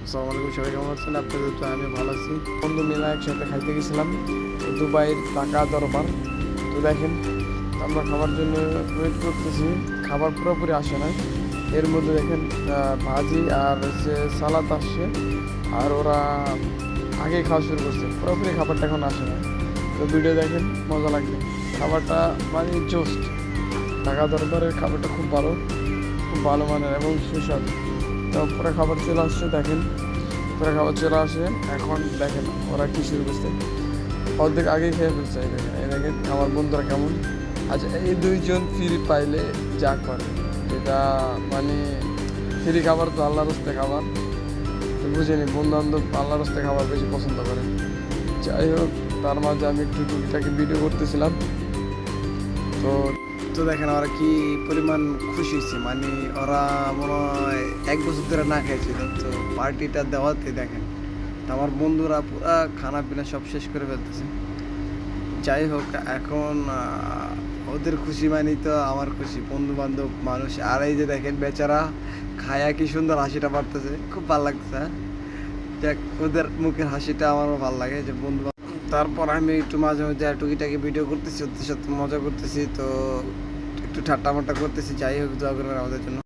আসসালামু আলাইকুম, সবাই কেমন আছেন? আপনাদের তো আমি ভালো আছি। বন্ধু মিলে একসাথে খাইতে গেছিলাম দুবাইয়ের টাকা দরবার। তো দেখেন আমরা খাবার জন্য ওয়েট করতেছি, খাবার পুরোপুরি আসে না। এর মধ্যে দেখেন ভাজি আর হচ্ছে সালাদ আসছে, আর ওরা আগে খাওয়া শুরু করছে, পুরোপুরি খাবারটা এখন আসে না। তো ভিডিও দেখেন, মজা লাগবে। খাবারটা মানে জোস্ট, টাকা দরবারের খাবারটা খুব ভালো মানের এবং সুস্বাদু। তো পুরো খাবার চলে আসছে, দেখেন পুরো খাবার চলে আসে। এখন দেখেন ওরা কী শুরু করছে, অর্ধেক আগে খেয়ে ফেলছে। এই দেখেন আমার বন্ধুরা কেমন। আচ্ছা, এই দুইজন ফ্রি পাইলে যা করে, যেটা মানে ফ্রি খাবার তো আল্লাহর রাস্তায় খাবার, তো বুঝিনি বন্ধু বান্ধব আল্লাহর রাস্তায় খাবার বেশি পছন্দ করে। যাই হোক, তার মাঝে আমি একটু টুকিটাকি ভিডিও করতেছিলাম। তো তো দেখেন ওরা কি পরিমাণ খুশি হয়েছে, মানে ওরা মনে হয় 1 বছর ধরে না খেয়েছিল। তো পার্টিটা দেওয়াতে দেখেন তো আমার বন্ধুরা পুরা খানা পিনা সব শেষ করে ফেলতেছে। যাই হোক, এখন ওদের খুশি মানি তো আমার খুশি, বন্ধু বান্ধব মানুষ। আর এই যে দেখেন বেচারা খায়া কি সুন্দর হাসিটা পারতেছে, খুব ভালো লাগতেছে। যাক, ওদের মুখের হাসিটা আমারও ভালো লাগে যে বন্ধু। তারপর আমি একটু মাঝে মধ্যে টুকিটাকি ভিডিও করতেছি, ওদের সাথে মজা করতেছি, তো একটু ঠাট্টা মাট্টা করতেছি। যাই হোক, দোয়া করবেন আমাদের জন্য।